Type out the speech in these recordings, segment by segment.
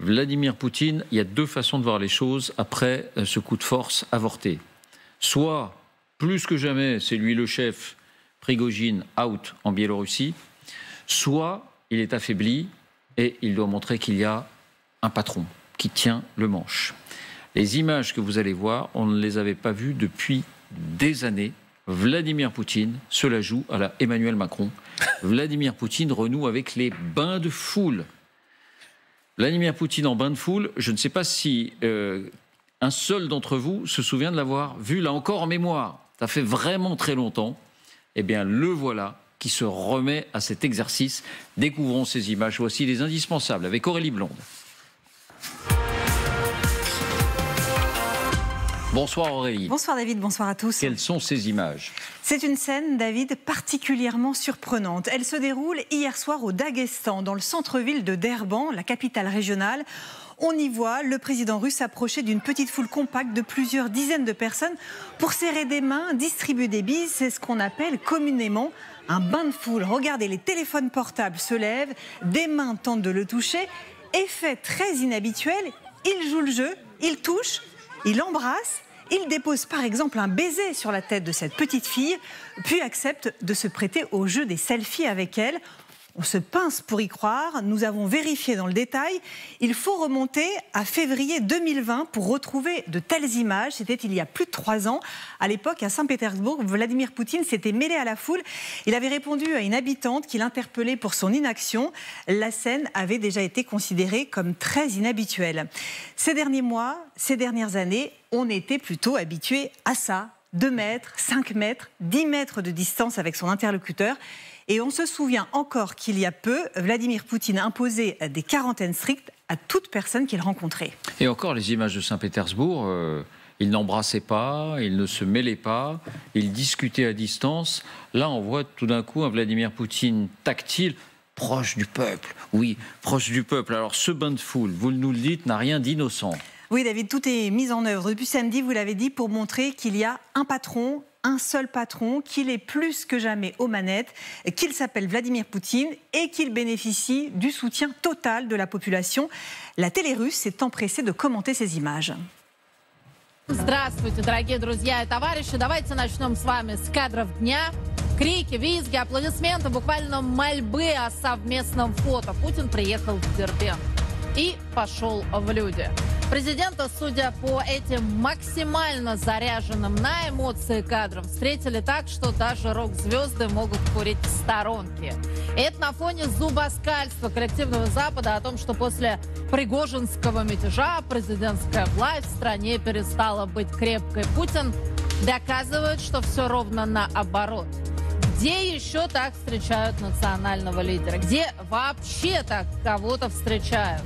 Vladimir Poutine, il y a deux façons de voir les choses après ce coup de force avorté. Soit, plus que jamais, c'est lui le chef, Prigojine out en Biélorussie, soit il est affaibli et il doit montrer qu'il y a un patron qui tient le manche. Les images que vous allez voir, on ne les avait pas vues depuis des années. Vladimir Poutine se la joue à la Emmanuel Macron. Vladimir Poutine renoue avec les bains de foule. Vladimir Poutine en bain de foule, je ne sais pas si un seul d'entre vous se souvient de l'avoir vu, là encore en mémoire. Ça fait vraiment très longtemps. Eh bien, le voilà qui se remet à cet exercice. Découvrons ces images. Voici les indispensables avec Aurélie Blonde. Bonsoir Aurélie. Bonsoir David, bonsoir à tous. Quelles sont ces images ? C'est une scène, David, particulièrement surprenante. Elle se déroule hier soir au Daghestan, dans le centre-ville de Derban, la capitale régionale. On y voit le président russe approcher d'une petite foule compacte de plusieurs dizaines de personnes pour serrer des mains, distribuer des bises. C'est ce qu'on appelle communément un bain de foule. Regardez, les téléphones portables se lèvent, des mains tentent de le toucher. Effet très inhabituel, il joue le jeu, il touche. Il embrasse, il dépose par exemple un baiser sur la tête de cette petite fille, puis accepte de se prêter au jeu des selfies avec elle. On se pince pour y croire, nous avons vérifié dans le détail. Il faut remonter à février 2020 pour retrouver de telles images. C'était il y a plus de 3 ans. À l'époque, à Saint-Pétersbourg, Vladimir Poutine s'était mêlé à la foule. Il avait répondu à une habitante qui l'interpellait pour son inaction. La scène avait déjà été considérée comme très inhabituelle. Ces derniers mois, ces dernières années, on était plutôt habitué à ça. 2 mètres, 5 mètres, 10 mètres de distance avec son interlocuteur. Et on se souvient encore qu'il y a peu, Vladimir Poutine imposait des quarantaines strictes à toute personne qu'il rencontrait. Et encore, les images de Saint-Pétersbourg, il n'embrassait pas, il ne se mêlait pas, il discutait à distance. Là, on voit tout d'un coup un Vladimir Poutine tactile, proche du peuple. Oui, proche du peuple. Alors, ce bain de foule, vous nous le dites, n'a rien d'innocent. Oui, David, tout est mis en œuvre depuis samedi, vous l'avez dit, pour montrer qu'il y a un patron, un seul patron, qu'il est plus que jamais aux manettes, qu'il s'appelle Vladimir Poutine et qu'il bénéficie du soutien total de la population. La télé russe s'est empressée de commenter ces images. Здравствуйте, дорогие друзья и товарищи. Давайте начнем с вами с кадров дня. Крики, визги, аплодисменты, буквально мольбы о совместном фото. Путин приехал в Дербент и пошел в люди. Президента, судя по этим максимально заряженным на эмоции кадрам, встретили так, что даже рок-звезды могут курить в сторонке. И это на фоне зубоскальства коллективного Запада о том, что после пригожинского мятежа президентская власть в стране перестала быть крепкой. Путин доказывает, что все ровно наоборот. Где еще так встречают национального лидера? Где вообще так кого-то встречают?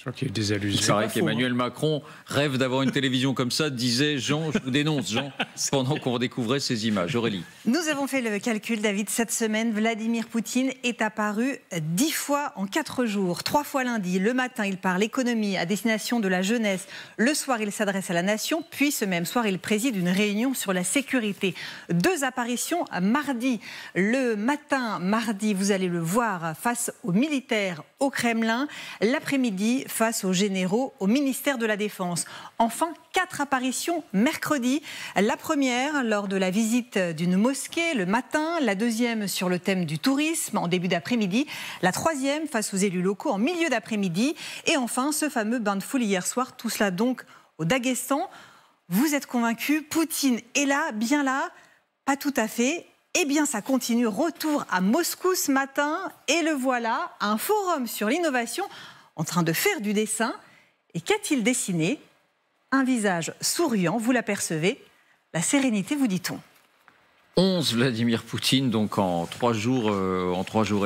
Il paraît qu'Emmanuel Macron rêve d'avoir une télévision comme ça, disait Jean, je vous dénonce Jean, pendant qu'on découvrait ces images. Aurélie. Nous avons fait le calcul, David, cette semaine, Vladimir Poutine est apparu 10 fois en 4 jours. 3 fois lundi, le matin il parle économie à destination de la jeunesse, le soir il s'adresse à la nation, puis ce même soir il préside une réunion sur la sécurité. 2 apparitions mardi. Le matin, mardi, vous allez le voir face aux militaires au Kremlin, l'après-midi face aux généraux au ministère de la Défense. Enfin, 4 apparitions mercredi. La première lors de la visite d'une mosquée le matin, la deuxième sur le thème du tourisme en début d'après-midi, la troisième face aux élus locaux en milieu d'après-midi et enfin ce fameux bain de foule hier soir, tout cela donc au Daghestan. Vous êtes convaincus, Poutine est là, bien là? Pas tout à fait. Eh bien, ça continue. Retour à Moscou ce matin et le voilà, un forum sur l'innovation en train de faire du dessin. Et qu'a-t-il dessiné? Un visage souriant, vous l'apercevez. La sérénité, vous dit-on. 11 Vladimir Poutine, donc en 3 jours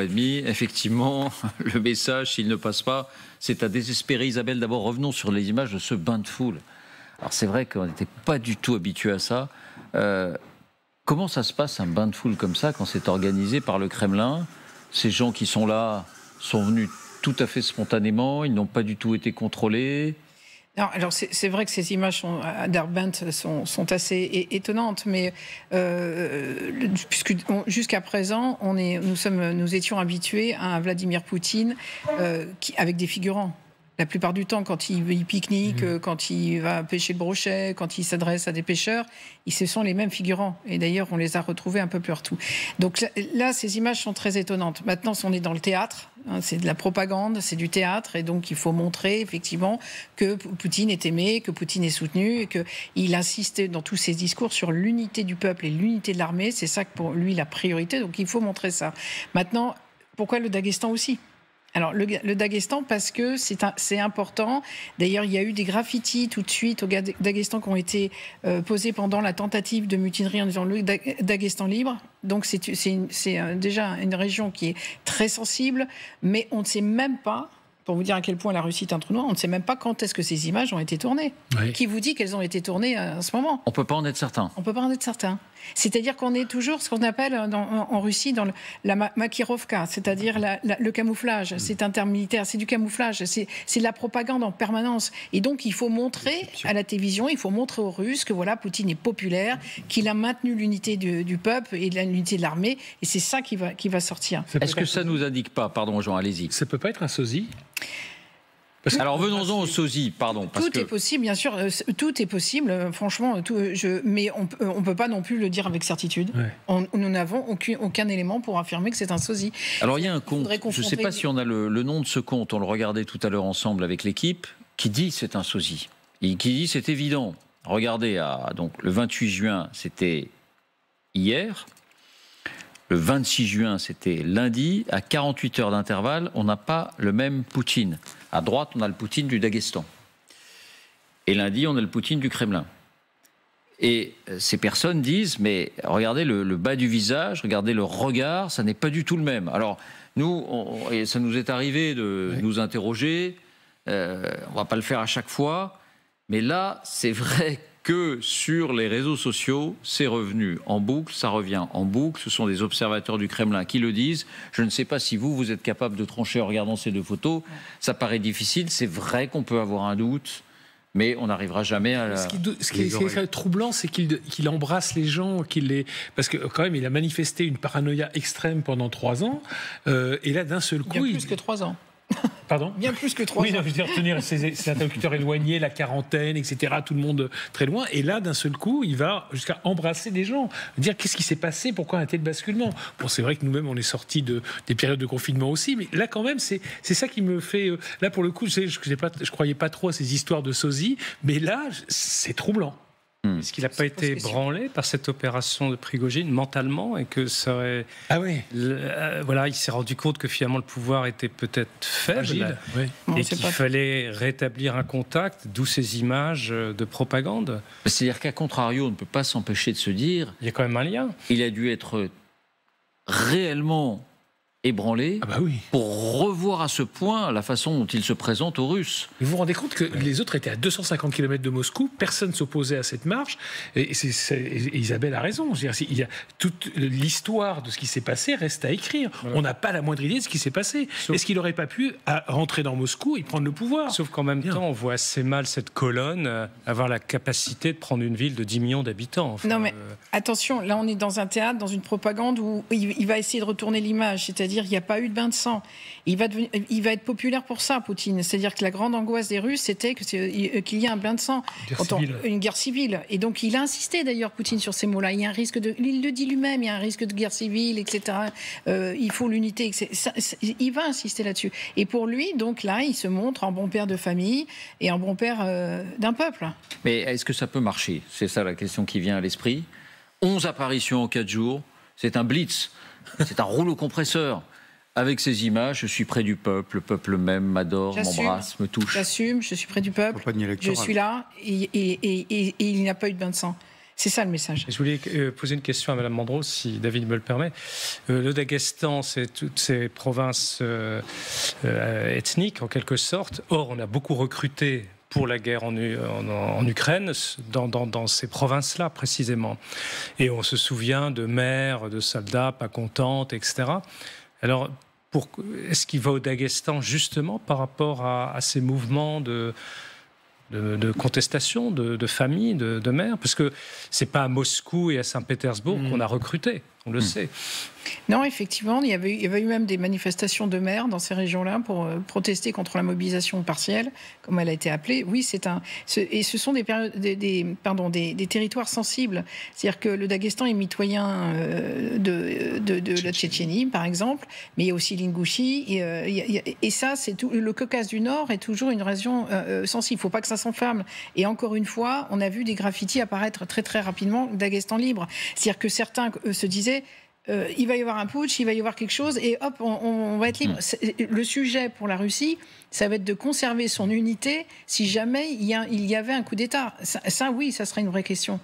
et demi. Effectivement, le message, s'il ne passe pas, c'est à désespérer. Isabelle, d'abord, revenons sur les images de ce bain de foule. Alors, c'est vrai qu'on n'était pas du tout habitué à ça. Comment ça se passe, un bain de foule comme ça, quand c'est organisé par le Kremlin? Ces gens qui sont là sont venus tout à fait spontanément, ils n'ont pas du tout été contrôlés. Non, alors c'est vrai que ces images à Derbent sont assez étonnantes, mais puisque jusqu'à présent, nous étions habitués à un Vladimir Poutine avec des figurants. La plupart du temps, quand il pique-nique, quand il va pêcher le brochet, quand il s'adresse à des pêcheurs, ce sont les mêmes figurants. Et d'ailleurs, on les a retrouvés un peu partout. Donc là, ces images sont très étonnantes. Maintenant, on est dans le théâtre, hein, c'est de la propagande, c'est du théâtre, et donc il faut montrer effectivement que Poutine est aimé, que Poutine est soutenu, et qu'il insiste dans tous ses discours sur l'unité du peuple et l'unité de l'armée. C'est ça que pour lui la priorité, donc il faut montrer ça. Maintenant, pourquoi le Daghestan aussi ? Alors, le Daghestan, parce que c'est important. D'ailleurs, il y a eu des graffitis tout de suite au Daghestan qui ont été posés pendant la tentative de mutinerie en disant le Daghestan libre. Donc, c'est déjà une région qui est très sensible, mais on ne sait même pas, pour vous dire à quel point la Russie est un trou noir, on ne sait même pas quand est-ce que ces images ont été tournées. Oui. Qui vous dit qu'elles ont été tournées à ce moment ? On ne peut pas en être certain. On ne peut pas en être certain. C'est-à-dire qu'on est toujours ce qu'on appelle en Russie dans la makirovka, c'est-à-dire le camouflage. C'est un terme militaire, c'est du camouflage, c'est de la propagande en permanence. Et donc il faut montrer à la télévision, il faut montrer aux Russes que voilà, Poutine est populaire, qu'il a maintenu l'unité du peuple et l'unité de l'armée, et c'est ça qui va sortir. Est-ce que ça ne nous indique pas, pardon Jean, allez-y. Ça ne peut pas être un sosie ? Alors venons-en au sosie, pardon. Tout est possible, bien sûr, tout est possible, franchement, mais on ne peut pas non plus le dire avec certitude. Ouais. Nous n'avons aucun élément pour affirmer que c'est un sosie. Alors il y a un compte, je ne sais pas si on a le nom de ce compte, on le regardait tout à l'heure ensemble avec l'équipe, qui dit c'est un sosie, et qui dit c'est évident. Regardez, donc, le 28 juin, c'était hier. Le 26 juin, c'était lundi. À 48 heures d'intervalle, on n'a pas le même Poutine. À droite, on a le Poutine du Daghestan. Et lundi, on a le Poutine du Kremlin. Et ces personnes disent, mais regardez le bas du visage, regardez le regard, ça n'est pas du tout le même. Alors, nous, et ça nous est arrivé de nous interroger, on ne va pas le faire à chaque fois, mais là, c'est vrai que sur les réseaux sociaux, c'est revenu en boucle, ça revient en boucle. Ce sont des observateurs du Kremlin qui le disent. Je ne sais pas si vous êtes capable de trancher en regardant ces deux photos. Ça paraît difficile. C'est vrai qu'on peut avoir un doute, mais on n'arrivera jamais à la... Ce qui est troublant, c'est qu'il embrasse les gens, parce que quand même, il a manifesté une paranoïa extrême pendant 3 ans. Et là, d'un seul coup... Bien plus que 3 ans. Pardon ? Bien plus que 3 ans. Oui, je veux dire, tenir ses interlocuteurs éloignés, la quarantaine, etc., tout le monde très loin. Et là, d'un seul coup, il va jusqu'à embrasser des gens, dire qu'est-ce qui s'est passé, pourquoi un tel basculement. Bon, c'est vrai que nous-mêmes, on est sortis des périodes de confinement aussi, mais là, quand même, c'est ça qui me fait... Là, pour le coup, je croyais pas trop à ces histoires de sosie, mais là, c'est troublant. Est-ce qu'il n'a pas été branlé par cette opération de Prigojine mentalement et que ça aurait... Ah oui. Voilà, il s'est rendu compte que finalement le pouvoir était peut-être faible et qu'il fallait rétablir un contact, d'où ces images de propagande. C'est-à-dire qu'à contrario, on ne peut pas s'empêcher de se dire... Il y a quand même un lien. Il a dû être réellement ébranlé pour revoir à ce point la façon dont il se présente aux Russes. Vous vous rendez compte que les autres étaient à 250 km de Moscou, personne ne s'opposait à cette marche, et Isabelle a raison. Je veux dire, toute l'histoire de ce qui s'est passé reste à écrire. Voilà. On n'a pas la moindre idée de ce qui s'est passé. Est-ce qu'il n'aurait pas pu rentrer dans Moscou et prendre le pouvoir ? Sauf qu'en même temps, on voit assez mal cette colonne avoir la capacité de prendre une ville de 10 millions d'habitants. Enfin, non mais attention, là on est dans un théâtre, dans une propagande où il va essayer de retourner l'image, c'est-à-dire il n'y a pas eu de bain de sang. Il va être populaire pour ça, Poutine. C'est-à-dire que la grande angoisse des Russes, c'était qu'il y ait un bain de sang. Une guerre civile. Et donc, il a insisté, d'ailleurs, Poutine, sur ces mots-là. Il y a un risque il le dit lui-même, il y a un risque de guerre civile, etc. Il faut l'unité. Il va insister là-dessus. Et pour lui, donc là, il se montre un bon père de famille et un bon père d'un peuple. Mais est-ce que ça peut marcher ? C'est ça la question qui vient à l'esprit. 11 apparitions en 4 jours. C'est un blitz. C'est un rouleau compresseur. Avec ces images, je suis près du peuple, le peuple m'aime, m'adore, m'embrasse, me touche. J'assume, je suis près du peuple, je suis là, et il n'y a pas eu de bain de sang. C'est ça le message. Je voulais poser une question à Mme Mandros, si David me le permet. Le Daghestan, c'est toutes ces provinces ethniques, en quelque sorte. Or, on a beaucoup recruté pour la guerre en Ukraine, dans ces provinces-là, précisément. Et on se souvient de mères, de soldats pas contentes, etc. Alors, est-ce qu'il va au Daghestan, justement, par rapport à ces mouvements de contestation, de famille, de mères? Parce que c'est pas à Moscou et à Saint-Pétersbourg qu'on a recruté. on le sait. Non, effectivement, il y avait eu même des manifestations de maires dans ces régions-là pour protester contre la mobilisation partielle, comme elle a été appelée. Oui, et ce sont des territoires sensibles. C'est-à-dire que le Daghestan est mitoyen de la Tchétchénie, par exemple, mais il y a aussi l'Ingouchie. Et ça, c'est tout. Le Caucase du Nord est toujours une région sensible. Il ne faut pas que ça s'enflamme. Et encore une fois, on a vu des graffitis apparaître très très rapidement, Daghestan libre. C'est-à-dire que certains se disaient il va y avoir un putsch, il va y avoir quelque chose, et hop, on va être libre. Le sujet pour la Russie, ça va être de conserver son unité si jamais il y avait un coup d'État. Ça, oui, ça serait une vraie question.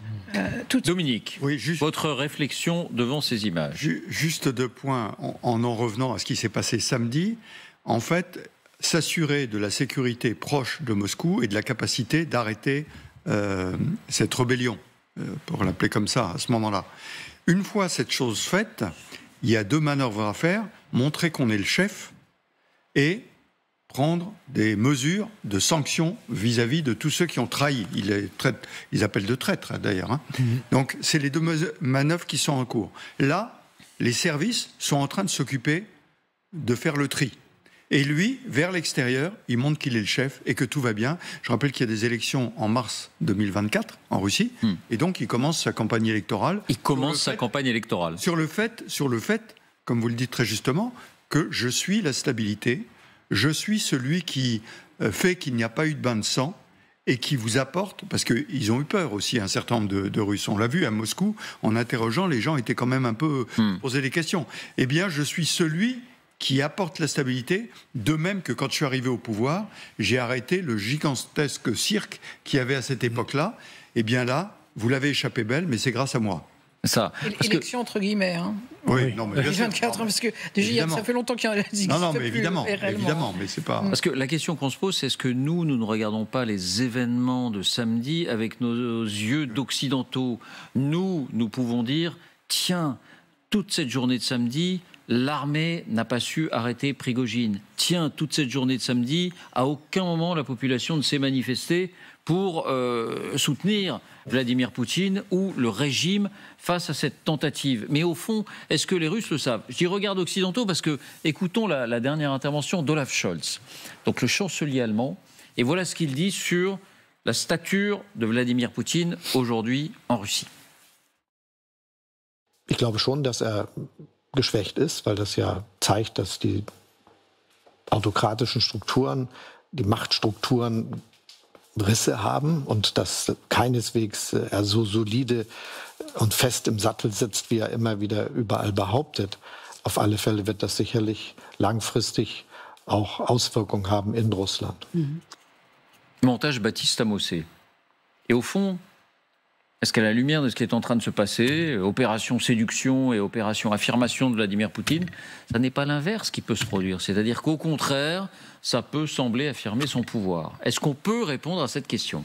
Dominique, oui, votre réflexion devant ces images. Juste 2 points, en revenant à ce qui s'est passé samedi. En fait, s'assurer de la sécurité proche de Moscou et de la capacité d'arrêter cette rébellion, pour l'appeler comme ça, à ce moment-là. Une fois cette chose faite, il y a 2 manœuvres à faire, montrer qu'on est le chef et prendre des mesures de sanctions vis-à-vis de tous ceux qui ont trahi. Ils appellent de traîtres, d'ailleurs. Donc, c'est les 2 manœuvres qui sont en cours. Là, les services sont en train de s'occuper de faire le tri. Et lui, vers l'extérieur, il montre qu'il est le chef et que tout va bien. Je rappelle qu'il y a des élections en mars 2024 en Russie. Et donc, il commence sa campagne électorale. Sur le fait, comme vous le dites très justement, que je suis la stabilité. Je suis celui qui fait qu'il n'y a pas eu de bain de sang et qui vous apporte, parce qu'ils ont eu peur aussi, un certain nombre de Russes. On l'a vu à Moscou, en interrogeant, les gens étaient quand même un peu posés des questions. Eh bien, je suis celui qui apporte la stabilité, de même que quand je suis arrivé au pouvoir, j'ai arrêté le gigantesque cirque qu'il y avait à cette époque-là. Eh bien là, vous l'avez échappé belle, mais c'est grâce à moi. Ça. Élection entre guillemets. Hein. Oui, non, mais bien 24 ans, parce que déjà, ça fait longtemps qu'il y a non, mais évidemment, mais c'est pas. Parce que la question qu'on se pose, c'est est-ce que nous ne regardons pas les événements de samedi avec nos yeux d'occidentaux. Nous pouvons dire, tiens, toute cette journée de samedi, l'armée n'a pas su arrêter Prigojine. Tiens, toute cette journée de samedi, à aucun moment la population ne s'est manifestée pour soutenir Vladimir Poutine ou le régime face à cette tentative. Mais au fond, est-ce que les Russes le savent? Je dis regarde occidentaux parce que, écoutons la dernière intervention d'Olaf Scholz, donc le chancelier allemand, et voilà ce qu'il dit sur la stature de Vladimir Poutine aujourd'hui en Russie. Ich glaube schon, dass geschwächt ist, weil das ja zeigt, dass die autokratischen Strukturen, die Machtstrukturen Risse haben und dass keineswegs er so solide und fest im Sattel sitzt, wie er immer wieder überall behauptet. Auf alle Fälle wird das sicherlich langfristig auch Auswirkungen haben in Russland. Montage Baptiste Amossé. Et au fond, est-ce qu'à la lumière de ce qui est en train de se passer, opération séduction et opération affirmation de Vladimir Poutine, ça n'est pas l'inverse qui peut se produire? C'est-à-dire qu'au contraire, ça peut sembler affirmer son pouvoir. Est-ce qu'on peut répondre à cette question?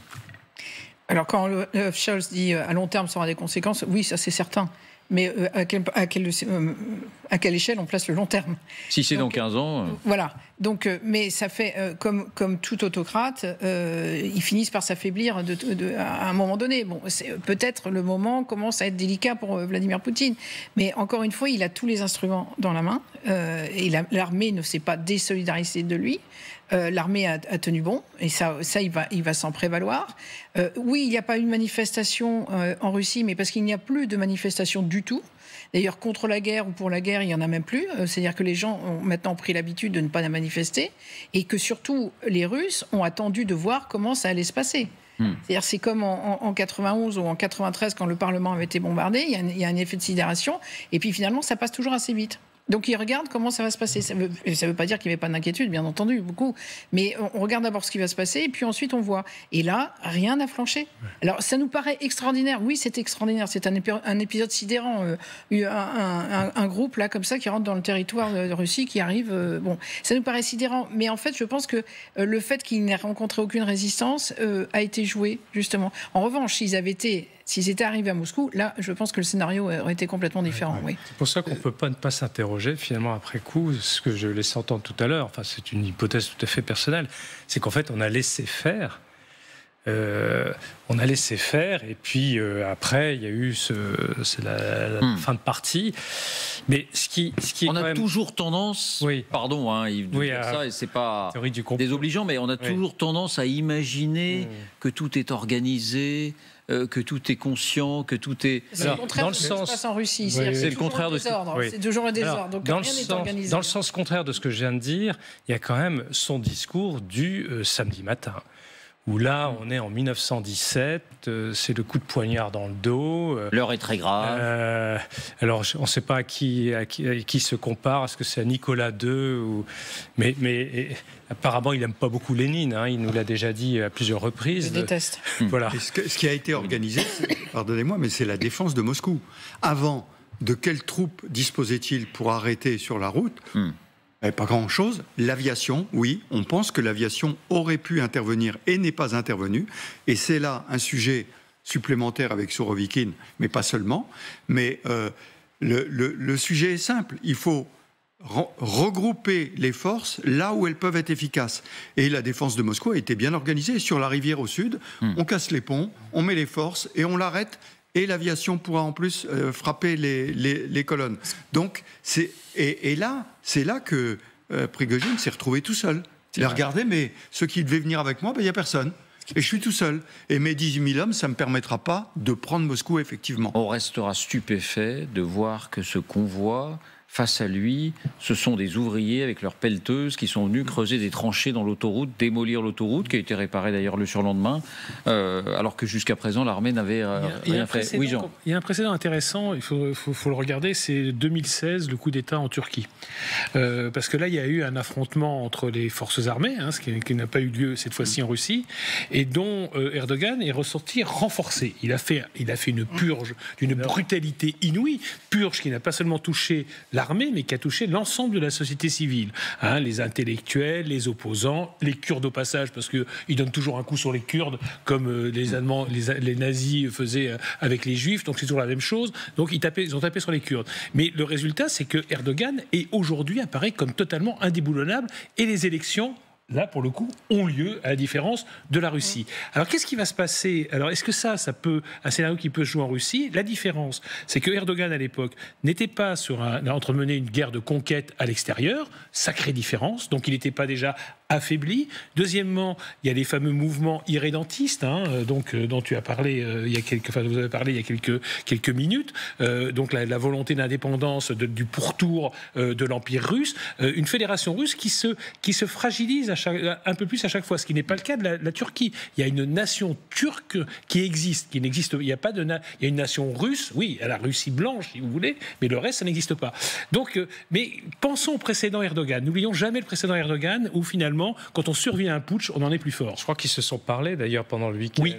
Alors quand Scholz dit à long terme ça aura des conséquences, oui, ça c'est certain. Mais à quelle échelle on place le long terme? Si c'est dans 15 ans... Voilà. Donc, mais ça fait, comme tout autocrate, ils finissent par s'affaiblir à un moment donné. Bon, peut-être le moment commence à être délicat pour Vladimir Poutine. Mais encore une fois, il a tous les instruments dans la main. Et l'armée ne s'est pas désolidarisée de lui. L'armée a tenu bon, et ça il va s'en prévaloir. Oui, il n'y a pas eu de manifestation en Russie, mais parce qu'il n'y a plus de manifestation du tout. D'ailleurs, contre la guerre ou pour la guerre, il n'y en a même plus. C'est-à-dire que les gens ont maintenant pris l'habitude de ne pas la manifester, et que surtout, les Russes ont attendu de voir comment ça allait se passer. C'est-à-dire, c'est comme en 91 ou en 93, quand le Parlement avait été bombardé, il y a un effet de sidération, et puis finalement, ça passe toujours assez vite. Donc ils regardent comment ça va se passer. Ça veut pas dire qu'il n'y avait pas d'inquiétude, bien entendu, beaucoup. Mais on regarde d'abord ce qui va se passer, et puis ensuite on voit. Et là, rien n'a flanché. Alors ça nous paraît extraordinaire. Oui, c'est extraordinaire. C'est un épisode sidérant. Un groupe là comme ça qui rentre dans le territoire de Russie, qui arrive. Bon, ça nous paraît sidérant. Mais en fait, je pense que le fait qu'il n'ait rencontré aucune résistance a été joué justement. En revanche, s'ils étaient arrivés à Moscou, là, je pense que le scénario aurait été complètement différent. Oui. C'est pour ça qu'on ne peut pas ne pas s'interroger, finalement, après coup, ce que je laissais entendre tout à l'heure, enfin, c'est une hypothèse tout à fait personnelle, c'est qu'en fait, on a laissé faire on a laissé faire, et puis après, il y a eu la fin de partie. Mais ce qui est on a quand même... toujours tendance, pardon Yves, de dire ça, et c'est pas désobligeant, mais on a toujours tendance à imaginer que tout est organisé, que tout est conscient, que tout est... C'est le contraire de ce qui se passe en Russie. C'est le contraire de c'est toujours un désordre. Donc rien n'est organisé. Dans le sens contraire de ce que je viens de dire, il y a quand même son discours du samedi matin, où là, on est en 1917, c'est le coup de poignard dans le dos. L'heure est très grave. Alors, on ne sait pas à qui se compare, est-ce que c'est à Nicolas II mais apparemment, il n'aime pas beaucoup Lénine, hein, il nous l'a déjà dit à plusieurs reprises. Je déteste. Voilà. Ce qui a été organisé, pardonnez-moi, mais c'est la défense de Moscou. Avant, de quelles troupes disposait-il pour arrêter sur la route Pas grand-chose. L'aviation, oui, on pense que l'aviation aurait pu intervenir et n'est pas intervenue. Et c'est là un sujet supplémentaire avec Sourovikine, mais pas seulement. Mais le sujet est simple. Il faut regrouper les forces là où elles peuvent être efficaces. Et la défense de Moscou a été bien organisée. Sur la rivière au sud, on casse les ponts, on met les forces et on l'arrête. Et l'aviation pourra en plus frapper les colonnes. Donc, c'est là que Prigojine s'est retrouvé tout seul. Il a regardé, mais ceux qui devaient venir avec moi, il n'y a personne. Et je suis tout seul. Et mes 10 000 hommes, ça ne me permettra pas de prendre Moscou, effectivement. On restera stupéfait de voir que ce convoi, face à lui, ce sont des ouvriers avec leurs pelleteuses qui sont venus creuser des tranchées dans l'autoroute, démolir l'autoroute, qui a été réparée d'ailleurs le surlendemain, alors que jusqu'à présent l'armée n'avait rien fait. Oui, Jean. Il y a un précédent intéressant, il faut le regarder, c'est 2016, le coup d'État en Turquie. Parce que là, il y a eu un affrontement entre les forces armées, ce qui n'a pas eu lieu cette fois-ci en Russie, et dont Erdogan est ressorti renforcé. Il a fait une purge d'une brutalité inouïe, purge qui n'a pas seulement touché l'armée, mais qui a touché l'ensemble de la société civile. Les intellectuels, les opposants, les Kurdes au passage, parce qu'ils donnent toujours un coup sur les Kurdes, comme les Allemands, les nazis faisaient avec les Juifs, donc c'est toujours la même chose. Donc ils ont tapé sur les Kurdes. Mais le résultat, c'est que Erdogan aujourd'hui apparaît comme totalement indéboulonnable, et les élections, là, pour le coup, ont lieu, à la différence de la Russie. Alors, qu'est-ce qui va se passer ? Alors, est-ce que ça peut, un scénario qui peut se jouer en Russie ? La différence, c'est que Erdogan, à l'époque, n'était pas en train de mener une guerre de conquête à l'extérieur, sacrée différence, donc il n'était pas déjà affaibli. Deuxièmement, il y a les fameux mouvements irrédentistes, dont tu as parlé vous avez parlé il y a quelques minutes. Donc la volonté d'indépendance du pourtour de l'Empire russe, une fédération russe qui se fragilise un peu plus à chaque fois, ce qui n'est pas le cas de la Turquie. Il y a une nation turque qui existe. Il y a une nation russe, oui, la Russie blanche, si vous voulez, mais le reste, ça n'existe pas. Donc, mais pensons au précédent Erdogan. N'oublions jamais le précédent Erdogan, où finalement, quand on survit à un putsch, on en est plus fort. Je crois qu'ils se sont parlé d'ailleurs pendant le week-end. Oui,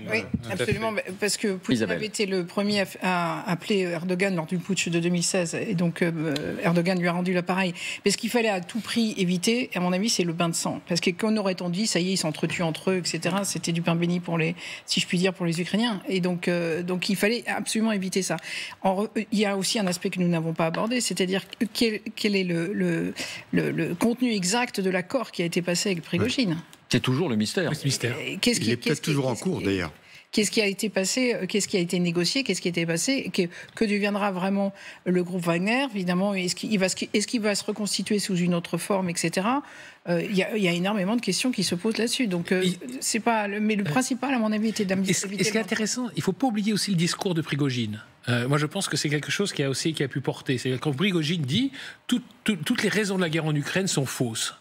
absolument, parce que Poutine avait été le premier à appeler Erdogan lors du putsch de 2016, et donc Erdogan lui a rendu l'appareil. Mais ce qu'il fallait à tout prix éviter, à mon avis, c'est le bain de sang. Parce que qu'on aurait-on dit, ça y est, ils s'entretuent entre eux, etc. C'était du pain béni si je puis dire, pour les Ukrainiens. Et donc il fallait absolument éviter ça. Il y a aussi un aspect que nous n'avons pas abordé, c'est-à-dire quel est le contenu exact de l'accord qui a été passé avec Prigojine. C'est toujours le mystère. Il est peut-être toujours en cours, d'ailleurs. Qu'est-ce qui a été passé, qu'est-ce qui a été négocié, qu'est-ce qui a été passé, que deviendra vraiment le groupe Wagner, évidemment, est-ce qu'il va se reconstituer sous une autre forme, etc. Il y a énormément de questions qui se posent là-dessus. Donc, c'est pas. Mais le principal, à mon avis, était d'amener. Et ce qui est intéressant, il ne faut pas oublier aussi le discours de Prigojine. Moi, je pense que c'est quelque chose qui a pu porter. C'est quand Prigojine dit toutes les raisons de la guerre en Ukraine sont fausses.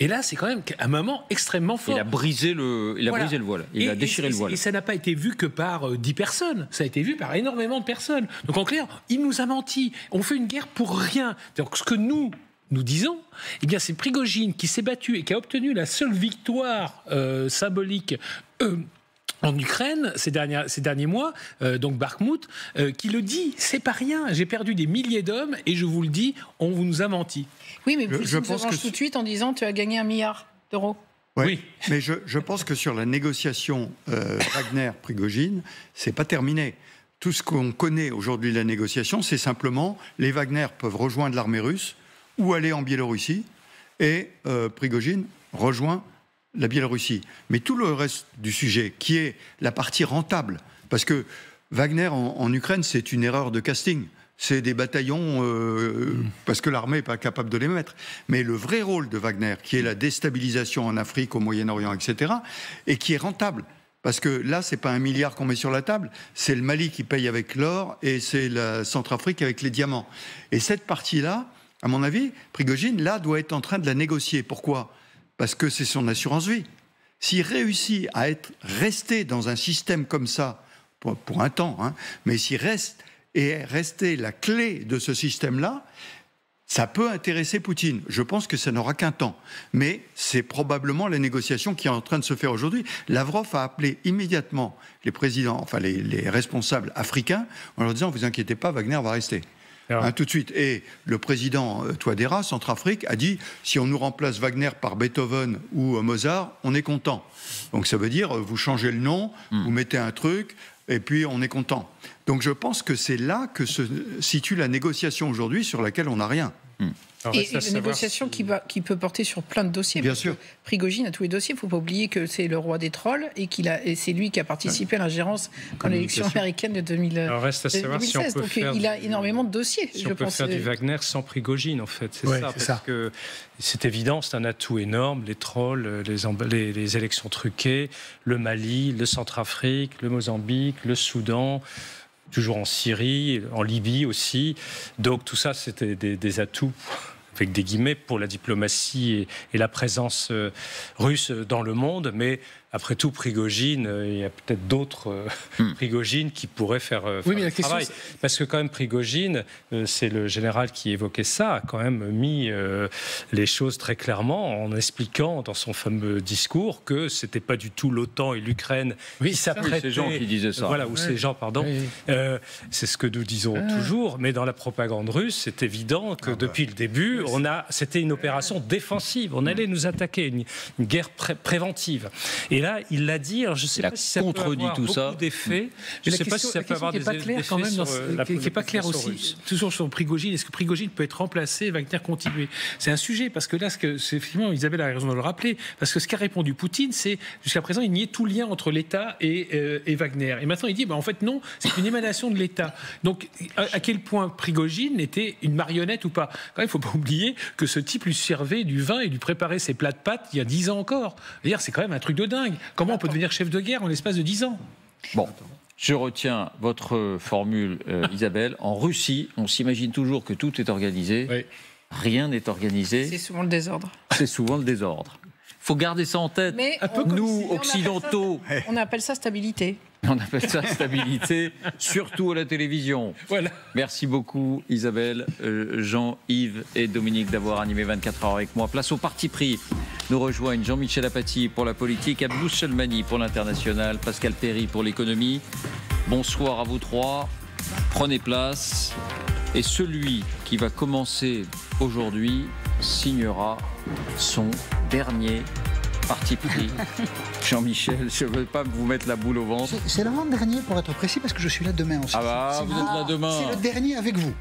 Et là, c'est quand même un moment extrêmement fort. Il a brisé le voile. Il a déchiré le voile. Et ça n'a pas été vu que par 10 personnes. Ça a été vu par énormément de personnes. Donc en clair, il nous a menti. On fait une guerre pour rien. Donc ce que nous disons, eh bien, c'est Prigojine qui s'est battu et qui a obtenu la seule victoire symbolique en Ukraine ces derniers mois, donc Bakhmout, qui le dit, c'est pas rien, j'ai perdu des milliers d'hommes et je vous le dis, on nous a menti. Oui, mais je pense que tout de suite en disant tu as gagné 1 milliard d'euros. Oui, mais je pense que sur la négociation Wagner-Prigojine, c'est pas terminé. Tout ce qu'on connaît aujourd'hui de la négociation, c'est simplement les Wagner peuvent rejoindre l'armée russe ou aller en Biélorussie et Prigojine rejoint la Biélorussie. Mais tout le reste du sujet, qui est la partie rentable, parce que Wagner en Ukraine, c'est une erreur de casting. C'est des bataillons parce que l'armée n'est pas capable de les mettre. Mais le vrai rôle de Wagner, qui est la déstabilisation en Afrique, au Moyen-Orient, etc., et qui est rentable. Parce que là, ce n'est pas 1 milliard qu'on met sur la table, c'est le Mali qui paye avec l'or et c'est la Centrafrique avec les diamants. Et cette partie-là, à mon avis, Prigojine, là, doit être en train de la négocier. Pourquoi ? Parce que c'est son assurance vie. S'il réussit à rester dans un système comme ça, pour un temps, hein, mais s'il reste et rester la clé de ce système-là, ça peut intéresser Poutine. Je pense que ça n'aura qu'un temps. Mais c'est probablement la négociation qui est en train de se faire aujourd'hui. Lavrov a appelé immédiatement les présidents, enfin les responsables africains, en leur disant « Vous inquiétez pas, Wagner va rester ». Hein, tout de suite. Et le président Touadéra, Centrafrique, a dit « Si on nous remplace Wagner par Beethoven ou Mozart, on est content ». Donc ça veut dire, vous changez le nom, vous mettez un truc, et puis on est content. Donc je pense que c'est là que se situe la négociation aujourd'hui sur laquelle on n'a rien. Et une négociation qui peut porter sur plein de dossiers. Bien sûr. Prigojine a tous les dossiers. Il ne faut pas oublier que c'est le roi des trolls et c'est lui qui a participé à l'ingérence dans l'élection américaine de 2016. Alors reste à savoir si on peut faire il a énormément de dossiers. Si on peut faire du Wagner sans Prigojine, en fait. C'est ça. Parce que c'est évident, c'est un atout énorme. Les trolls, les élections truquées, le Mali, le Centrafrique, le Mozambique, le Soudan, toujours en Syrie, en Libye aussi. Donc tout ça, c'était des atouts, avec des guillemets, pour la diplomatie et la présence russe dans le monde. Mais après tout, Prigojine, il y a peut-être d'autres Prigojine qui pourraient faire le travail. Parce que quand même, Prigojine, c'est le général qui évoquait ça, a quand même mis les choses très clairement en expliquant dans son fameux discours que c'était pas du tout l'OTAN et l'Ukraine qui s'apprêtaient. C'est ces gens qui disaient ça. Voilà, ou ces gens, pardon. C'est ce que nous disons toujours. Mais dans la propagande russe, c'est évident que depuis le début, c'était une opération défensive. On allait nous attaquer, une guerre préventive. Et là, il l'a dit. Alors je ne sais pas si ça peut avoir beaucoup d'effets. Je ne sais pas si ça peut avoir des effets sur la qui n'est pas clair aussi. Toujours sur Prigojine. Est-ce que Prigojine peut être remplacé et Wagner continuer ? C'est un sujet parce que là, effectivement, Isabelle a raison de le rappeler. Parce que ce qu'a répondu Poutine, c'est jusqu'à présent, il niait tout lien entre l'État et Wagner. Et maintenant, il dit, en fait, non, c'est une émanation de l'État. Donc, à quel point Prigojine était une marionnette ou pas ? Quand même, il ne faut pas oublier que ce type lui servait du vin et lui préparait ses plats de pâtes il y a 10 ans encore. D'ailleurs, c'est quand même un truc de dingue. Comment on peut devenir chef de guerre en l'espace de 10 ans ? Bon, je retiens votre formule, Isabelle. En Russie, on s'imagine toujours que tout est organisé. Oui. Rien n'est organisé. C'est souvent le désordre. C'est souvent le désordre. Il faut garder ça en tête. Mais nous, occidentaux... On appelle ça stabilité. On appelle ça stabilité, surtout à la télévision. Voilà. Merci beaucoup Isabelle, Jean-Yves et Dominique d'avoir animé 24 heures avec moi. Place au parti pris. Nous rejoignent Jean-Michel Apathy pour la politique, Abdou Selmani pour l'international, Pascal Perry pour l'économie. Bonsoir à vous trois. Prenez place. Et celui qui va commencer aujourd'hui signera son dernier parti pris. Jean-Michel, je ne veux pas vous mettre la boule au ventre. C'est l'avant-dernier pour être précis parce que je suis là demain aussi. Ah bah, vous êtes là demain. C'est le dernier avec vous.